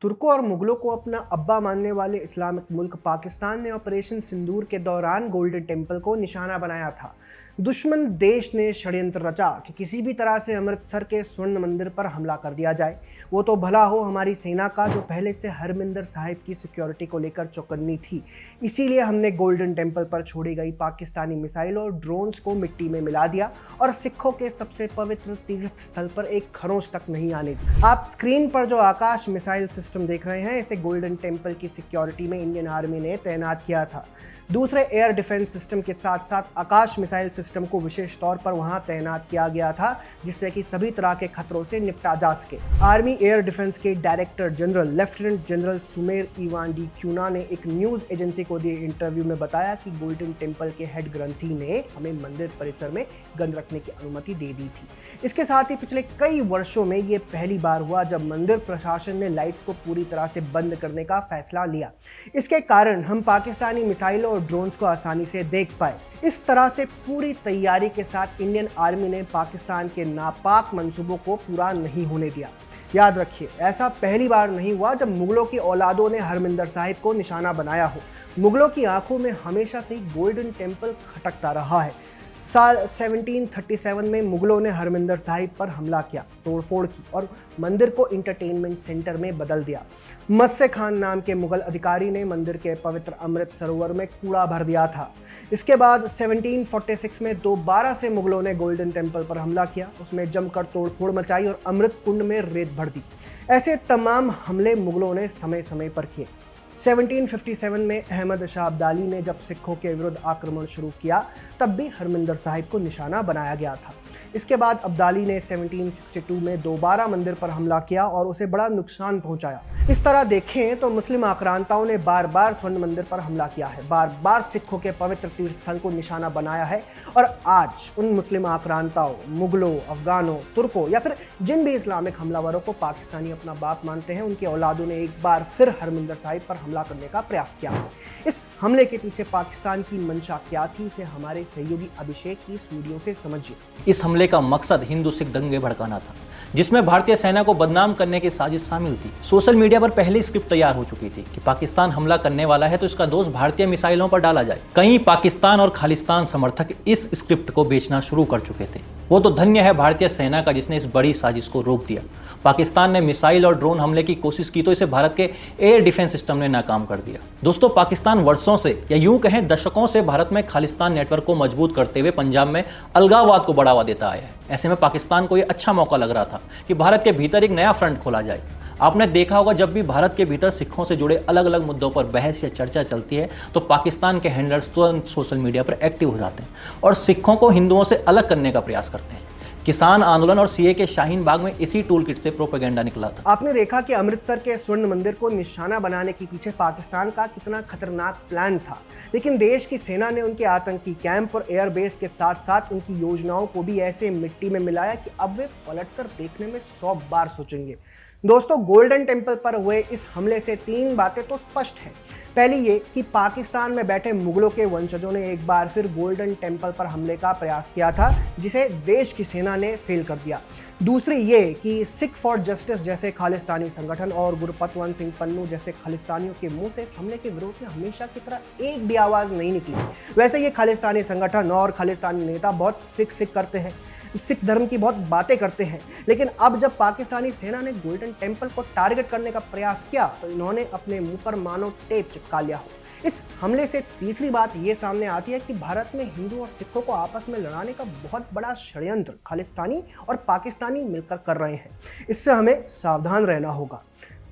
तुर्कों और मुगलों को अपना अब्बा मानने वाले इस्लामिक मुल्क पाकिस्तान ने ऑपरेशन सिंदूर के दौरान गोल्डन टेम्पल को निशाना बनाया था। दुश्मन देश ने षड्यंत्र रचा कि किसी भी तरह से अमृतसर के स्वर्ण मंदिर पर हमला कर दिया जाए। वो तो भला हो हमारी सेना का, जो पहले से हरमिंदर साहिब की सिक्योरिटी को लेकर चौकन्नी थी। इसीलिए हमने गोल्डन टेम्पल पर छोड़ी गई पाकिस्तानी मिसाइल और ड्रोन्स को मिट्टी में मिला दिया और सिखों के सबसे पवित्र तीर्थ स्थल पर एक खरोंच तक नहीं आने दी। आप स्क्रीन पर जो आकाश मिसाइल सिस्टम देख रहे हैं, इसे गोल्डन टेम्पल की सिक्योरिटी में इंडियन आर्मी ने तैनात किया था। दूसरे एयर डिफेंस सिस्टम के साथ साथ आकाश मिसाइल सिस्टम को विशेष तौर पर वहां तैनात किया गया था, जिससे कि सभी तरह के खतरों से निपटा जा सके। आर्मी एयर डिफेंस के director general lieutenant general Sumer Ivan D'Cunha ने एक न्यूज एजेंसी को दिए इंटरव्यू में बताया कि गोल्डन टेम्पल के हेड ग्रंथी ने हमें मंदिर परिसर में गन रखने की अनुमति दे दी थी। इसके साथ ही पिछले कई वर्षों में ये पहली बार हुआ जब मंदिर प्रशासन ने लाइट्स को पूरी तरह से बंद करने का फैसला लिया। इसके कारण हम पाकिस्तानी मिसाइलों और ड्रोन्स को आसानी से देख पाए। इस तरह से पूरी तैयारी के साथ इंडियन आर्मी ने पाकिस्तान के नापाक मंसूबों को पूरा नहीं होने दिया। याद रखिए, ऐसा पहली बार नहीं हुआ जब मुगलों की औलादों ने हरमिंदर साहिब को निशाना बनाया हो। मुगलों की आंखों में हमेशा से ही गोल्डन टेम्पल खटकता रहा है। साल 1737 में मुगलों ने हरमिंदर साहिब पर हमला किया, तोड़फोड़ की और मंदिर को इंटरटेनमेंट सेंटर में बदल दिया। मत्स्य खान नाम के मुगल अधिकारी ने मंदिर के पवित्र अमृत सरोवर में कूड़ा भर दिया था। इसके बाद 1746 में दोबारा से मुगलों ने गोल्डन टेम्पल पर हमला किया, उसमें जमकर तोड़फोड़ मचाई और अमृत कुंड में रेत भर दी। ऐसे तमाम हमले मुगलों ने समय समय पर किए। 1757 में अहमद शाह अब्दाली ने जब सिखों के विरुद्ध आक्रमण शुरू किया, तब भी हरमिंदर साहिब को निशाना बनाया गया था। इसके बाद अब्दाली ने 1762 में दोबारा मंदिर पर हमला किया और उसे बड़ा नुकसान पहुंचाया। इस तरह देखें तो मुस्लिम आक्रांताओं ने बार बार स्वर्ण मंदिर पर हमला किया है, बार बार सिखों के पवित्र तीर्थ स्थल को निशाना बनाया है। और आज उन मुस्लिम आक्रांताओं, मुगलों, अफगानों, तुर्कों या फिर जिन भी इस्लामिक हमलावरों को पाकिस्तानी अपना बाप मानते हैं, उनके औलादों ने एक बार फिर हरमिंदर साहिब पर हमला करने का प्रयास किया है। इस हमले के पीछे पाकिस्तान की मंशा क्या थी, इसे हमारे सहयोगी अभिषेक की इस वीडियो से समझिए। इस हमले का मकसद हिंदू सिख दंगे भड़काना था, जिसमें भारतीय सेना को बदनाम करने की साजिश शामिल थी। सोशल मीडिया पर पहले स्क्रिप्ट तैयार हो चुकी थी कि पाकिस्तान हमला करने वाला है तो इसका दोष भारतीय मिसाइलों पर डाला जाए। कई पाकिस्तान और खालिस्तान समर्थक इस स्क्रिप्ट को बेचना शुरू कर चुके थे। वो तो धन्य है भारतीय सेना का जिसने इस बड़ी साजिश को रोक दिया। पाकिस्तान ने मिसाइल और ड्रोन हमले की कोशिश की तो इसे भारत के एयर डिफेंस सिस्टम ने नाकाम कर दिया। दोस्तों, पाकिस्तान वर्षों से या यूं कहें दशकों से भारत में खालिस्तान नेटवर्क को मजबूत करते हुए पंजाब में अलगाववाद को बढ़ावा देता आया है। ऐसे में पाकिस्तान को यह अच्छा मौका लग रहा था कि भारत के भीतर एक नया फ्रंट खोला जाए। आपने देखा होगा, जब भी भारत के भीतर सिखों से जुड़े अलग अलग मुद्दों पर बहस या चर्चा चलती है तो पाकिस्तान के हैंडलर्स तुरंत सोशल मीडिया पर एक्टिव हो जाते हैं और सिखों को हिंदुओं से अलग करने का प्रयास करते हैं। किसान आंदोलन और सीए के शाहीन बाग में इसी टूल किट से प्रोपेगेंडा निकला था। आपने देखा कि अमृतसर के स्वर्ण मंदिर को निशाना बनाने के पीछे पाकिस्तान का कितना खतरनाक प्लान था, लेकिन देश की सेना ने उनके आतंकी कैंप और एयरबेस के साथ साथ उनकी योजनाओं को भी ऐसे मिट्टी में मिलाया कि अब वे पलटकर देखने में 100 बार सोचेंगे। दोस्तों, गोल्डन टेम्पल पर हुए इस हमले से 3 बातें तो स्पष्ट हैं। पहली ये कि पाकिस्तान में बैठे मुगलों के वंशजों ने एक बार फिर गोल्डन टेम्पल पर हमले का प्रयास किया था, जिसे देश की सेना ने फेल कर दिया। दूसरी ये कि सिख फॉर जस्टिस जैसे खालिस्तानी संगठन और गुरपतवंत सिंह पन्नू जैसे खालिस्तानियों के मुंह से इस हमले के विरोध में हमेशा की तरह एक भी आवाज़ नहीं निकली। वैसे ये खालिस्तानी संगठन और खालिस्तानी नेता बहुत सिख करते हैं, सिख धर्म की बहुत बातें करते हैं, लेकिन अब जब पाकिस्तानी सेना ने गोल्डन टेम्पल को टारगेट करने का प्रयास किया तो इन्होंने अपने मुंह पर मानो टेप चिपका लिया हो। इस हमले से तीसरी बात ये सामने आती है कि भारत में हिंदू और सिखों को आपस में लड़ाने का बहुत बड़ा षड्यंत्र खालिस्तानी और पाकिस्तानी मिलकर कर रहे हैं। इससे हमें सावधान रहना होगा।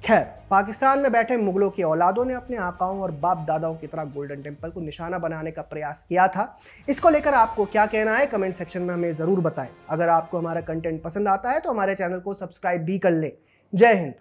खैर, पाकिस्तान में बैठे मुगलों की औलादों ने अपने आकाओं और बाप दादाओं की तरह गोल्डन टेम्पल को निशाना बनाने का प्रयास किया था। इसको लेकर आपको क्या कहना है, कमेंट सेक्शन में हमें ज़रूर बताएं। अगर आपको हमारा कंटेंट पसंद आता है तो हमारे चैनल को सब्सक्राइब भी कर लें। जय हिंद।